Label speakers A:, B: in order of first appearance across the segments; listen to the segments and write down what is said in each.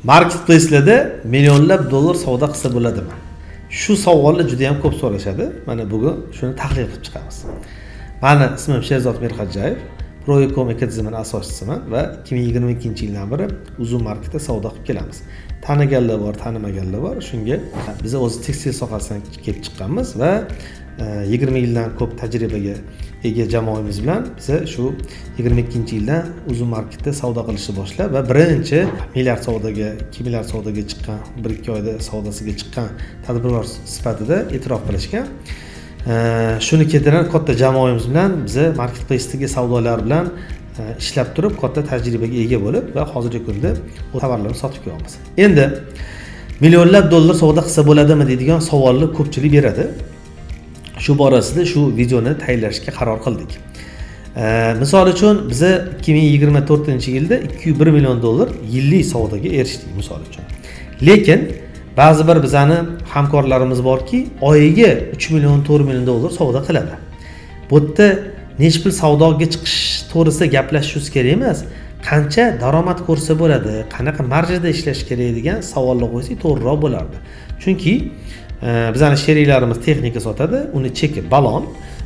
A: Marketplace'larda millionlab dollar savdo qilsa bo'ladimi? Shu savolni juda ham ko'p so'rashadi. Mana bugun shuni tahlil qilib chiqamiz. Meni ismim Sherzod Mirxodjayev, Proyecom ekotizimning asoschisiman va 2022-yildan beri uzun marketda savdo qilib kelamiz. Taniganlar bor, tanimaganlar bor. Shunga biz o'z tekstil sohasidan kelib chiqqanmiz va 20 yildan ko'p tajribaga ega jamoamiz bilan biz shu 22-yildan uzun marketda savdo qilishni boshlab va birinchi milliard savdoga, 2 milliard savdoga chiqqan, 1-2 oyda savdosiga chiqqan tadbirkor sifatida e'tirof qilishgan. Shuni keltirib katta jamoamiz bilan biz marketplace'dagi savdolar bilan ishlab turib katta tajribaga ega bo'lib va hozirgi kunda bu tovarlarni sotib ko'ryapmiz. Endi millionlab dollar savdo qilsa bo'ladimi deydigan savolni ko'pchilik beradi. Shu borasida shu videoni tayyorlashga qaror qildik. Misol uchun biz 2024-yilda 201 million dollar yillik savdoga erishdik misol uchun. Lekin ba'zi bir bizani hamkorlarimiz borki, oyiga 3 million 4 million dollar savdo qiladi. Bu yerda necha pul savdoga chiqish to'g'risida gaplashishimiz kerak emas. Qancha daromad ko'rsa bo'ladi, qanaqa marjada ishlash kerak degan savolni qo'ysak to'g'riroq bo'lardi. Chunki bizani sheriklarimiz texnika sotadi, uni cheki balon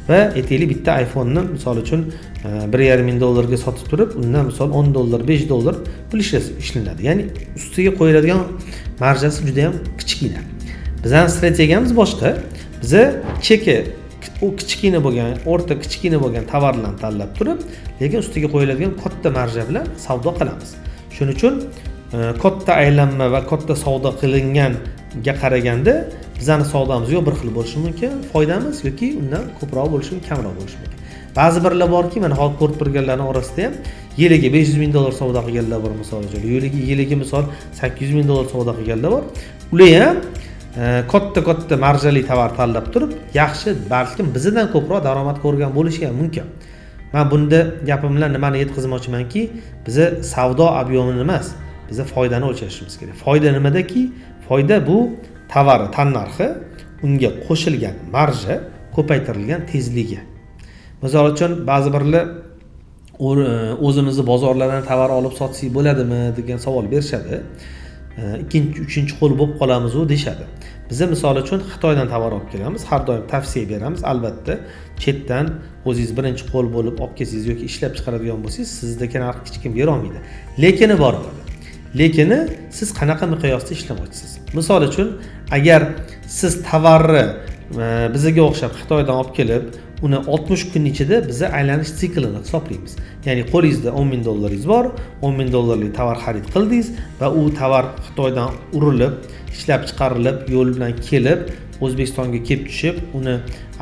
A: va aytaylik bitta iPhone'ni misol uchun 1,5 ming dollarga sotib turib, undan misol 10 dollar, 5 dollar pul ishlanadi. Ya'ni ustiga qo'yiladigan marjasi juda ham kichkina. Bizning strategiyamiz boshqa. Biz cheki u kichkina bo'lgan, o'rta kichkina bo'lgan tovarlarni tanlab turib, lekin ustiga qo'yiladigan katta marja bilan savdo qilamiz. Shuning uchun katta aylanma va katta savdo qilinganga qaraganda bizning savdomiz yo bir xil bo'lishi mumkin, foydamiz yoki undan ko'proq bo'lishi mumkin, kamroq bo'lishi mumkin. Ba'zi birlar borki, mana hozir ko'rib turganlarning orasida ham yiliga 500 ming dollar savdo qilganlar bor misol uchun. Yiliga misol 800 ming dollar savdo qilganlar bor. Ular ham katta marjali tovar tanlab turib, yaxshi, balkim bizdan ko'proq daromad ko'rgan bo'lishi ham mumkin. Men bunda gapim bilan nimani yetkazmoqchimanki, biz savdo ob'yomini emas, biz foydani o'lchashimiz kerak. Foyda nimadaki? Foyda bu tovar tannarxi, unga qo'shilgan marja, ko'paytirilgan tezligi. Misol uchun ba'zi birlar o'zimizni bozorlardan tovar olib sotsak bo'ladimi degan savol berishadi. Ikkinchi, uchinchi qo'l bo'lib qolamiz u deyshadi. Biz misol uchun Xitoydan tovar olib kelamiz, har doim tavsiya beramiz. Albatta, chetdan o'zingiz birinchi qo'l bo'lib olib kelsangiz yoki ishlab chiqaradigan bo'lsangiz, sizdagi narx hech kim bera olmaydi. Lekini bor bo'ladi. Lekini siz qanaqa miqyosda ishlamoqchisiz? Misol uchun, agar siz tovarni bizga o'xshab Xitoydan olib kelib, uni 60 kun ichida biz aylanish siklini hisoblaymiz. Ya'ni qo'lingizda 10 ming dollaringiz bor, 10 ming dollarlik tovar xarid qildingiz va u tovar Xitoydan urilib, ishlab chiqarilib, yo'l bilan kelib, O'zbekistonga kelib tushib, uni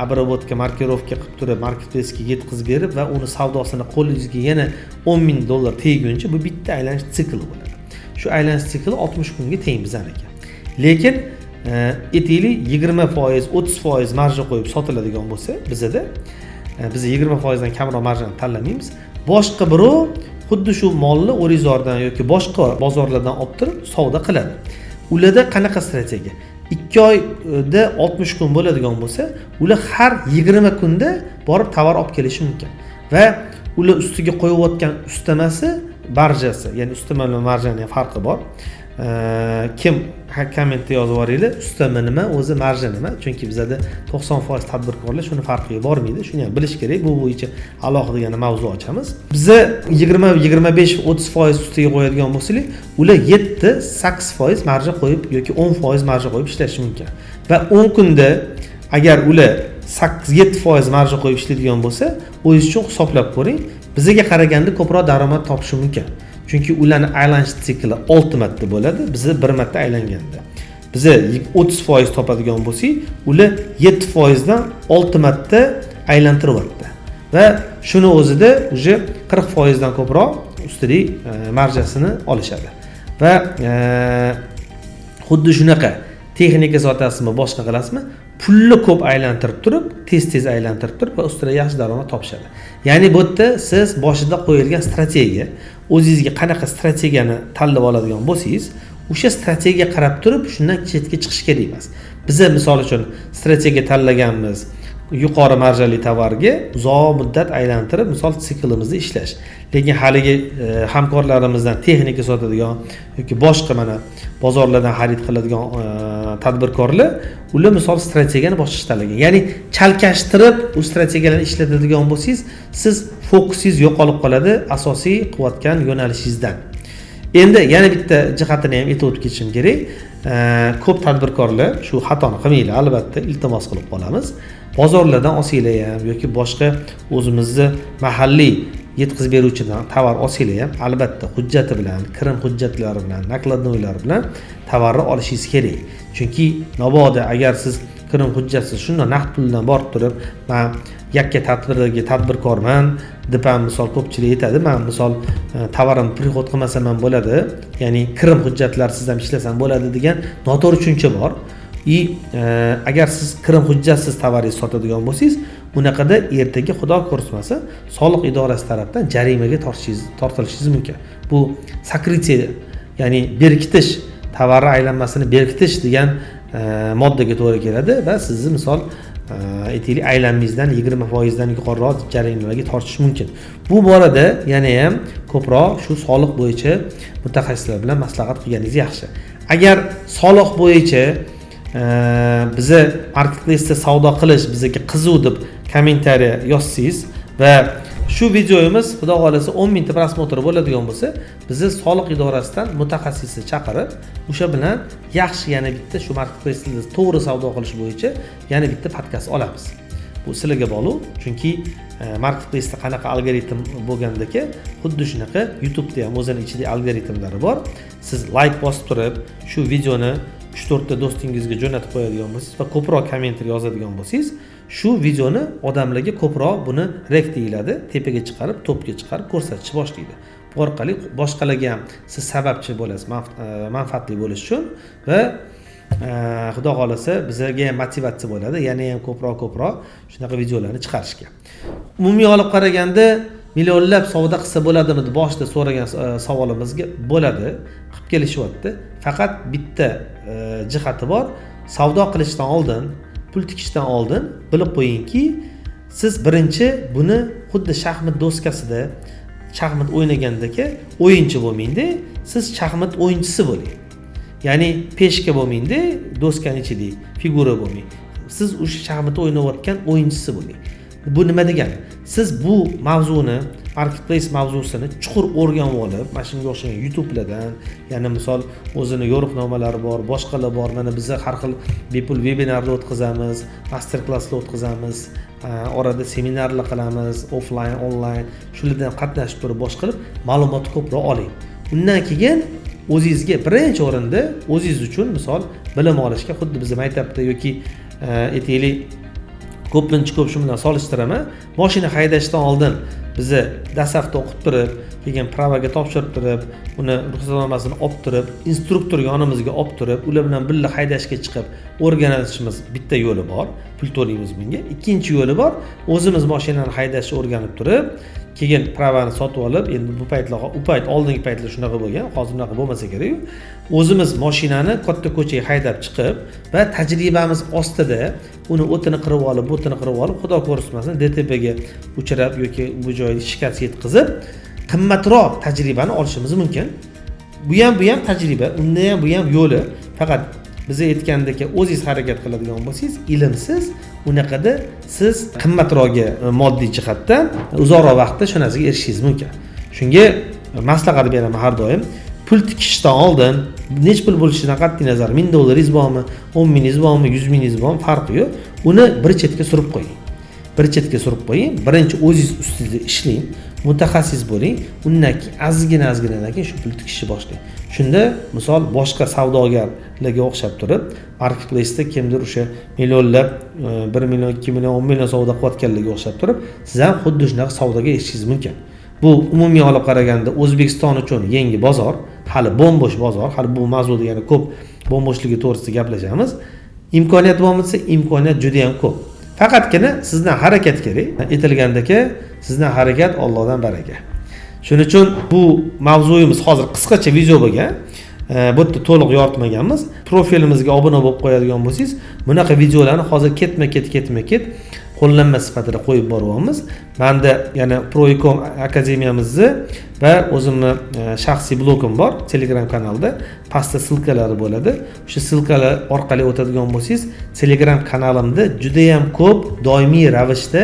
A: обработка, markirovka qilib turib, marketplace'ga yetkazib berib va uni savdosini qo'lingizga yana 10 ming dollar tegguncha bu bitta aylanish sikli bo'ladi. Shu aylanish sikli 60 kunga teng bizaniki. Lekin aytaylik 20%, 30% marja qo'yib sotiladigan bo'lsa, bizda biz 20% dan kamroq marjani tanlamaymiz. Boshqa birov xuddi shu molni O'rizordan yoki boshqa bozorlardan olib turib savdo qiladi. Ularda qanaqa strategiya? 2 oyda 60 kun bo'ladigan bo'lsa, ular har 20 kunda borib tovar olib kelishi mumkin. Va ular ustiga qo'yayotgan ustamasi marjasi, ya'ni ustama bilan marjaning farqi bor. Kim kommentda yozib yuboringlar, ustama nima, o'zi marja nima? Chunki bizda 90% tadbirkorlar shuni farqiga bormaydi. Shuni ham bilish kerak. Bu bo'yicha alohida yana mavzu ochamiz. Biza 20, 25, 30% ustiga qo'yadigan bo'lsak, ular 7, 8% marja qo'yib yoki 10% marja qo'yib ishlashi mumkin. Va 10 kunda agar ular 8-7% marja qo'yib ishlaydigan bo'lsa, o'zingiz uchun hisoblab ko'ring. Bizga qaraganda ko'proq daromad topishi mumkin. Chunki ularning aylanish sikli 6 marta bo'ladi, bizi 1 marta aylanganda. Biz 30% topadigan bo'lsak, ular 7% dan 6 marta aylantiryapti. Va shuni o'zida uje 40% dan ko'proq ustidan marjasini olishadi. Va xuddi shunaqa texnika sotasizmi, boshqa qilasizmi? Pulni ko'p aylantirib turib, tez aylantirib turib va ustidan yaxshi daromad topishadi. Ya'ni bu yerda siz boshida qo'yilgan strategiya, o'zingizga qanaqa strategiyani tanlab oladigan bo'lsangiz, o'sha strategiyaga qarab turib, shundan chetga chiqish kerak emas. Biz misol uchun strategiya tanlaganmiz, yuqori marjali tovarga uzoq muddat aylantirib, misol siklimizni ishlash. Lekin haligi hamkorlarimizdan texnika sotadigan yoki boshqa mana bozorlardan xarid qiladigan tadbirkorlar ular misol strategiyani boshqa tanlagan. Ya'ni chalkashtirib u strategiyalarni ishlatadigan bo'lsangiz, siz fokusingiz yo'qolib qoladi asosiy qilayotgan yo'nalishingizdan. Endi yana bitta jihatini ham aytib o'tib ketishim kerak. Ko'p tadbirkorlar shu xatoni qilmanglar, albatta iltimos qilib qolamiz. Bozorlardan olsanglar ham yoki boshqa o'zimizni mahalliy yetkazib beruvchidan tovar olsanglar ham albatta hujjati bilan, kirim hujjatlari bilan, nakladnoylar bilan tovarni olishingiz kerak. Chunki mabodo agar siz kirim hujjatsiz shunday naqd puldan borib turib, men yakka tadbirkorman deb ham misol ko'pchilik aytadi, men misol tovarimni prixod qilmasam ham bo'ladi, ya'ni kirim hujjatlarsiz ham ishlasam bo'ladi degan noto'g'ri tushuncha bor. Agar siz kirim hujjatsiz tovaringizni sotadigan bo'lsangiz, unaqada ertaga xudo ko'rsatmasa soliq idorasi tomonidan jarimaga tortilishingiz mumkin. Bu sakritsiya, ya'ni berkitish, tovar aylanmasini berkitish degan moddaga to'g'ri keladi va sizni misol aytaylik aylanmangizdan 20% dan yuqoriroq jarimaga tortish mumkin. Bu borada yana ham ko'proq shu soliq bo'yicha mutaxassislar bilan maslahat qilganingiz yaxshi. Agar soliq bo'yicha bizni marketplace'da savdo qilish bizga qiziq deb kommentariy yozsangiz va shu videomiz xudo xolasa 10 mingta prosmotr bo'ladigan bo'lsa, bizni soliq idorasidan mutaxassisni chaqirib, o'sha bilan yaxshi yana bitta shu marketplace'da to'g'ri savdo qilish bo'yicha yana bitta podkast olamiz. Bu sizlarga bog'liq, chunki marketplace'da qanaqa algoritm bo'lgandaki, xuddi shunaqa YouTube'da ham o'zining ichida algoritmlari bor. Siz like bosib turib, shu videoni 3-4 ta do'stingizga jo'natib qo'yadigan bo'lsangiz va ko'proq kommentariy yozadigan bo'lsangiz, shu videoni odamlarga ko'proq buni rek deyiladi, tepaga chiqarib, topga chiqarib ko'rsatishni boshlaydi. Bu orqali boshqalarga ham siz sababchi bo'lasiz, manfaatli bo'lish uchun va xudo xolasa bizga ham motivatsiya bo'ladi, yana ham ko'proq shunaqa videolarni chiqarishga. Umumiy olib qaraganda millionlab savdo qilsa bo'ladimi deb boshida so'ragan savolimizga bo'ladi, qilib kelishyapti. Faqat bitta jihati bor. Savdo qilishdan oldin, pul tikishdan oldin bilib qo'yingki, siz birinchi buni xuddi shaxmat doskasida shaxmat o'ynagandagi o'yinchi bo'lmangda, siz shaxmat o'yinchisi bo'ling. Ya'ni peshka bo'lmangda, doskaning ichida figura bo'lmang. Siz o'sha shaxmat o'ynayotgan o'yinchisi bo'ling. Bu nima degani? Siz bu mavzuni, marketplace mavzusini chuqur o'rganib olib, mana shunga o'xshagan YouTube'lardan, ya'ni misol o'zini yo'riqnomalari bor, boshqalar bor. Mana biz har xil bepul vebinarlar o'tkazamiz, master klasslar o'tkazamiz, orada seminarlar qilamiz, offline, online, shulardan qatnashib turib boshqarib, ma'lumot ko'proq oling. Undan keyin o'zingizga birinchi o'rinda o'zingiz uchun misol bilim olishga, xuddi biz maktabda yoki aytaylik ko'pincha shu bilan solishtiraman. Mashina haydashdan oldin bizni dasafda o'qib turib, keyin pravaga topshirib turib, uni ruxsatnomasini olib turib, instruktor yonimizga olib turib, ular bilan birga haydashga chiqib o'rganishimiz bitta yo'li bor. Pul to'laymiz bunga. Ikkinchi yo'li bor, o'zimiz mashinani haydashni o'rganib turib, keyin pravani sotib olib, endi bu paytlar, oldingi paytlar shunaqa bo'lgan, hozir unaqa bo'lmasa kerak. O'zimiz mashinani katta ko'chaga haydab chiqib va tajribamiz ostida uni o'tini qirib olib, butini qirib olib, xudo ko'rsatmasin DTPga uchrab yoki bu joyga shikast yetkazib, qimmatroq tajribani olishimiz mumkin. Bu ham tajriba, unda ham bu ham yo'li. Faqat biz aytgandek, o'zingiz harakat qiladigan bo'lsangiz, ilmsiz unaqada siz qimmatroqga moddiy jihatdan uzoqroq vaqtda shu narsaga erishishingiz mumkin. Shunga maslahat beraman har doim. Pul tikishdan oldin nech pul bo'lishidan qat'iy nazar, $1000 bormi, 10 000 bormi, 100 000 bormi farqi yo'q. Uni bir chetga surib qo'ying. Birinchi o'zingiz ustida ishlang, mutaxassis bo'ling, undan keyin azgina keyin shu pul tikishni boshlang. Shunda misol boshqa savdogarlarga o'xshab turib, marketplace'da kimdir o'sha millionlab 1 million, 2 million, 10 million savdo qilayotganlarga o'xshab turib, siz ham xuddi shunaqa savdoga erishishingiz mumkin. Bu umumiy olib qaraganda O'zbekiston uchun yangi bozor, hali bo'm-bo'sh bozor, hali bu mavzuda yana ko'p bo'm-bo'shligi to'g'risida gaplashamiz. Imkoniyat bo'lmasa, imkoniyat juda ham ko'p. Faqatgina sizdan harakat kerak. Aytilgandek, sizdan harakat Allohdan baraka. Shuning uchun bu mavzuyimiz hozir qisqacha video bo'lgan. Bu yerda to'liq yoritmaganmiz. Profilimizga obuna bo'lib qo'yadigan bo'lsangiz, bunaqa videolarni hozir ketma-ket qo'llanma sifatida qo'yib boryapmiz. Menda yana Proicom akademiyamizni va o'zimni shaxsiy blogim bor Telegram kanalda. Pastda silkalari bo'ladi. O'sha silkalar orqali o'tadigan bo'lsangiz, Telegram kanalimda juda ham ko'p doimiy ravishda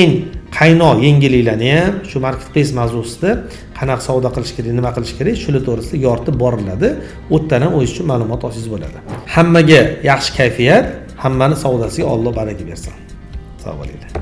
A: eng qaynoq yengilliklarni ham shu marketplace mavzusida qanaqa savdo qilish kerak, nima qilish kerak, shular to'g'risida yoritib boriladi. U yerdan ham o'zingiz uchun ma'lumot olishingiz bo'ladi. Hammaga yaxshi kayfiyat, hammani savdosiga Alloh baraka bersin. Sog' bo'linglar.